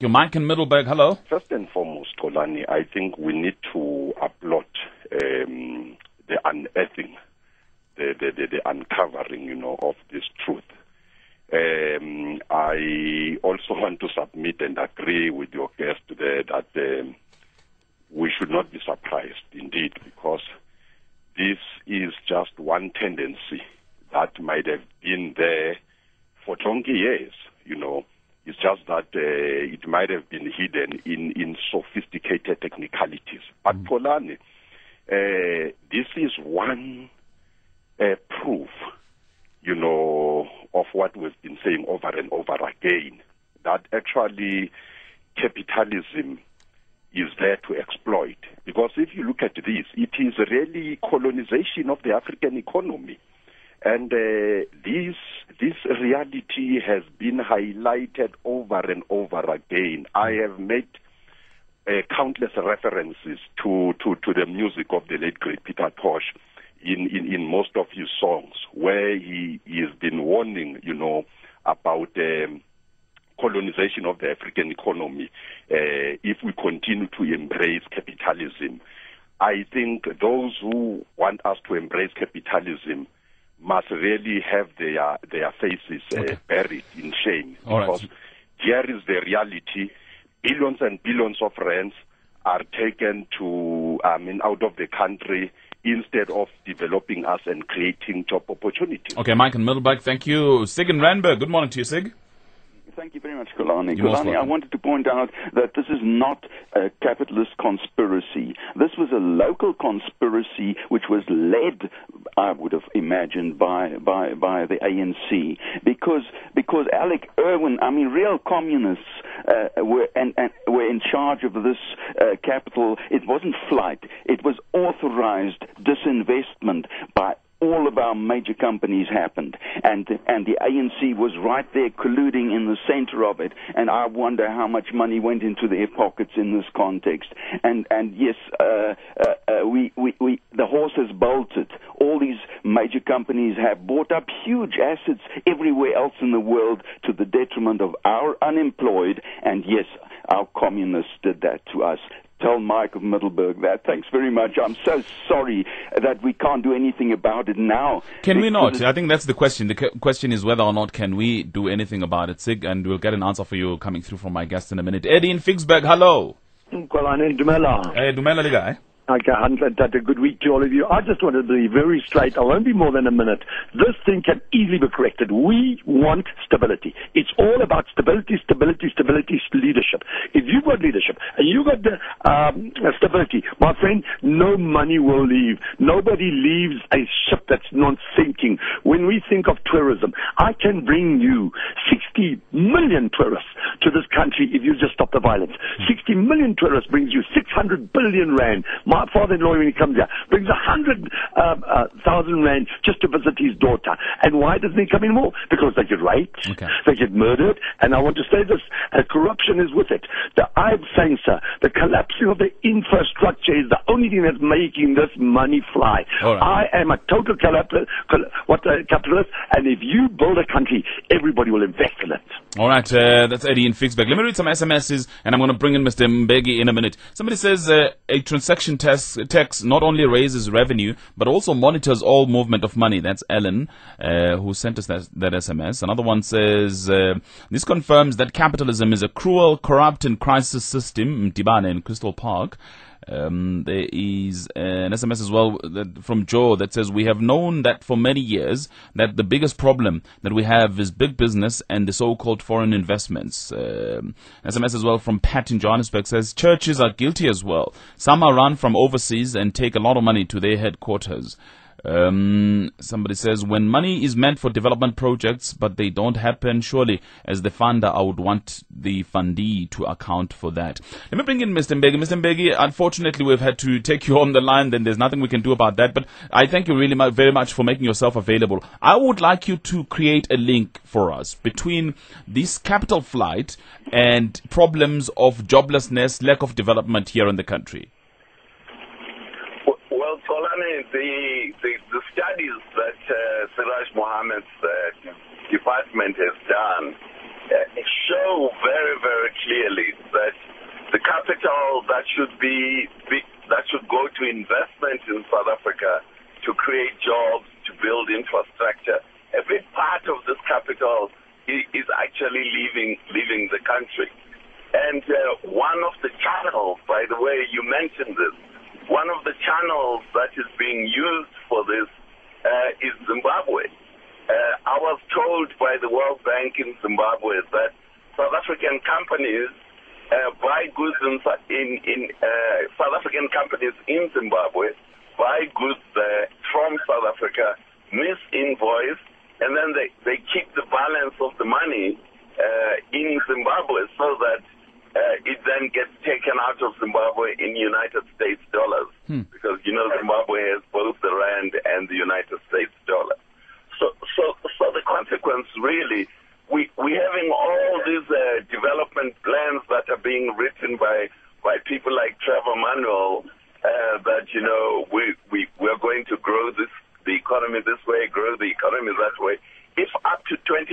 Your Mike in Middleburg, hello. First and foremost, Kolani, I think we need to applaud the unearthing, the uncovering, of this truth. I also want to submit and agree with your guest there that we should not be surprised, indeed, because this is just one tendency that might have been there for donkey years, It's just that it might have been hidden in sophisticated technicalities. But Polani, this is one proof, of what we've been saying over and over again, that actually capitalism is there to exploit. Because if you look at this, it is really colonization of the African economy. And this reality has been highlighted over and over again. I have made countless references to the music of the late great Peter Tosh in most of his songs, where he has been warning, about colonization of the African economy if we continue to embrace capitalism. I think those who want us to embrace capitalism must really have their faces buried in shame. Because here is the reality. Billions and billions of rands are taken out of the country instead of developing us and creating job opportunities. Okay, Mike and Middleburg, thank you. Sig in Randburg, good morning to you, Sig. Thank you very much, Kolani. Kolani, I wanted to point out that this is not a capitalist conspiracy. This was a local conspiracy which was led, I would have imagined, by the ANC. Because Alec Irwin, real communists were in charge of this capital. It wasn't flight. It was authorized disinvestment by all of our major companies happened, and the ANC was right there colluding in the center of it, and I wonder how much money went into their pockets in this context. And yes, the horse has bolted. All these major companies have bought up huge assets everywhere else in the world to the detriment of our unemployed, and yes, our communists did that to us. Tell Mike of Middleburg that. Thanks very much. I'm so sorry that we can't do anything about it now. Can we not? I think that's the question. The question is whether or not can we do anything about it, Sig, and we'll get an answer for you coming through from my guest in a minute. Eddie in Ficksburg, hello. Dumela. Hey, Dumela, the guy. Okay, a good week to all of you. I just wanted to be very straight. I won't be more than a minute. This thing can easily be corrected. We want stability. It's all about stability, leadership. If you've got leadership and you've got the stability, my friend, no money will leave. Nobody leaves a ship that's not sinking. When we think of tourism, I can bring you 60 million tourists to this country if you just stop the violence. 60 million tourists brings you 600 billion rand. My father-in-law, when he comes here, brings 100,000 rand just to visit his daughter. And why doesn't he come in more? Because they get raped, they get murdered, and I want to say this, corruption is with it. I'm saying, sir, the collapsing of the infrastructure is the only thing that's making this money fly. I am a total capitalist, and if you build a country, everybody will invest in it. All right, that's Eddie in Ficksburg. Let me read some SMSs, and I'm going to bring in Mr. Mbeki in a minute. Somebody says a transaction tax not only raises revenue, but also monitors all movement of money. That's Ellen, who sent us that SMS. Another one says, this confirms that capitalism is a cruel, corrupt, and crisis system. Mtibane in Crystal Park. There is an SMS as well from Joe that says, we have known that for many years that the biggest problem that we have is big business and the so-called foreign investments. SMS as well from Pat in Johannesburg says, churches are guilty as well. Some are run from overseas and take a lot of money to their headquarters. Somebody says, when money is meant for development projects but they don't happen, surely as the funder I would want the fundee to account for that. Let me bring in Mr. Mbeki. Mr. Mbeki, unfortunately we've had to take you on the line, then there's nothing we can do about that, but I thank you really very much for making yourself available. I would like you to create a link for us between this capital flight and problems of joblessness, lack of development here in the country. Well, Kolani, the studies that Siraj Mohammed's department has done show very, very clearly should go to investment in South Africa to create jobs, to build infrastructure. A big part of this capital is actually leaving the country. And one of the channels, by the way, you mentioned this, one of the channels that is being used for this is Zimbabwe. I was told by the World Bank in Zimbabwe that South African companies buy goods South African companies in Zimbabwe buy goods from South Africa, misinvoice, and then they keep the balance of the money in Zimbabwe so that it then gets taken out of Zimbabwe in United States dollars. Because, Zimbabwe has both the rand and the United States dollar. So the consequence really, we're having all these development plans that are being written by people like Trevor Manuel that, we're going to grow the economy this way, grow the economy that way. If up to 20%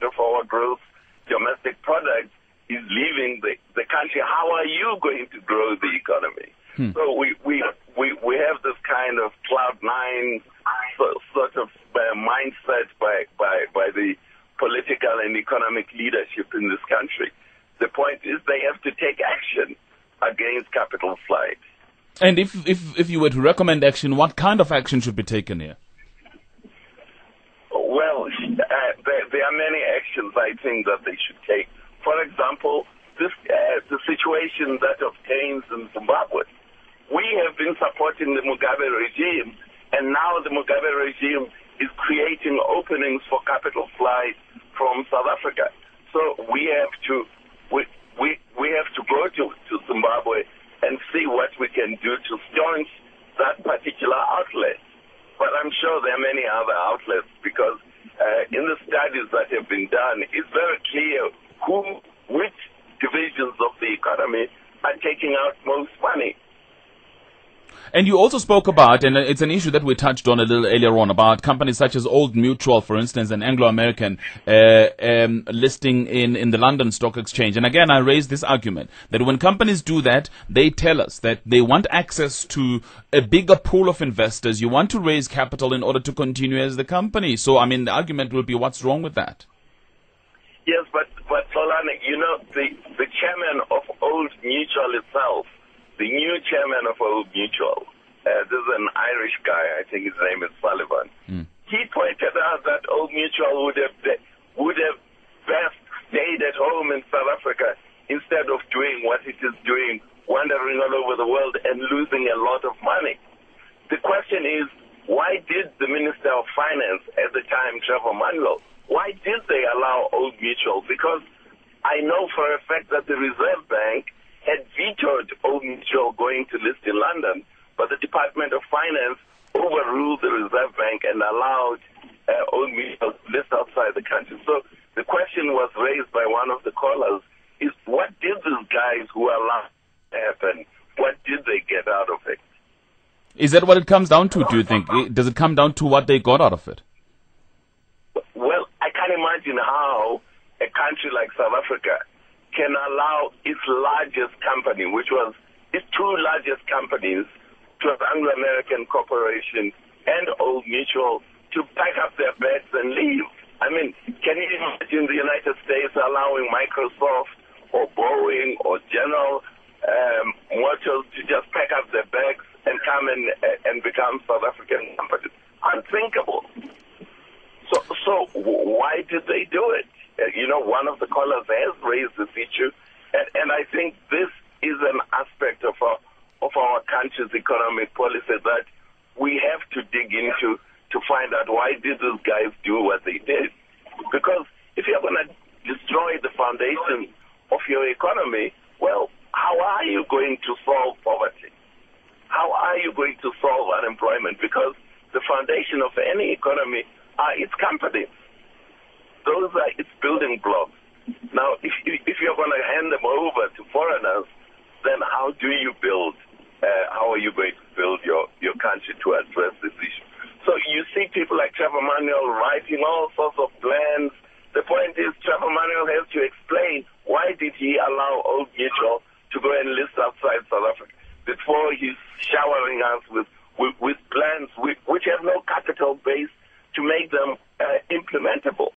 of our gross domestic product is leaving the country, how are you going to grow the economy? So we have this kind of cloud nine sort of mindset by the political and economic leadership in this country. The point is they have to take action against capital flight. And if you were to recommend action, what kind of action should be taken here? Well, there are many actions I think that they should take. For example, the situation that obtains in Zimbabwe. We have been supporting the Mugabe regime, and now the Mugabe regime is creating openings for capital flight from South Africa. So we have to go to Zimbabwe and see what we can do to staunch that particular outlet. But I'm sure there are many other outlets because in the studies that have been done, it's very clear which divisions of the economy are taking out most money. And you also spoke about, and it's an issue that we touched on a little earlier on, about companies such as Old Mutual, for instance, and Anglo-American listing in the London Stock Exchange. And again, I raised this argument that when companies do that, they tell us that they want access to a bigger pool of investors. You want to raise capital in order to continue as the company. So, the argument will be, what's wrong with that? Yes, but Solana, the chairman of Old Mutual itself, the new chairman of Old Mutual, this is an Irish guy, I think his name is Sullivan. He pointed out that Old Mutual would have best stayed at home in South Africa instead of doing what it is doing, wandering all over the world and losing a lot of money. The question is, why did the Minister of Finance at the time, Trevor Manuel, why did they allow Old Mutual? Because I know for a fact that the Reserve Bank had vetoed Old Mutual going to list in London, but the Department of Finance overruled the Reserve Bank and allowed Old Mutual to list outside the country. So the question was raised by one of the callers, is what did these guys who allowed it to happen, what did they get out of it? Is that what it comes down to, do you think? Does it come down to what they got out of it? Well, I can't imagine how a country like South Africa can allow its largest company, which was its two largest companies, to an Anglo-American corporation and Old Mutual, to pack up their bags and leave. Can you imagine the United States allowing Microsoft or Boeing or General Motors to just pack up their bags and come and become South African companies? Unthinkable. So why did they do it? One of the callers has raised this issue, and I think this is an aspect of our country's economic policy that we have to dig into to find out why did these guys do what they did. Because if you're going to destroy the foundation of your economy, well, how are you going to solve poverty? How are you going to solve unemployment? Because the foundation of any economy are its companies. Those are its building blocks. Now, if you're going to hand them over to foreigners, then how do you build? How are you going to build your country to address this issue? So you see people like Trevor Manuel writing all sorts of plans. The point is, Trevor Manuel has to explain why did he allow Old Mutual to go and list outside South Africa. us with plans which have no capital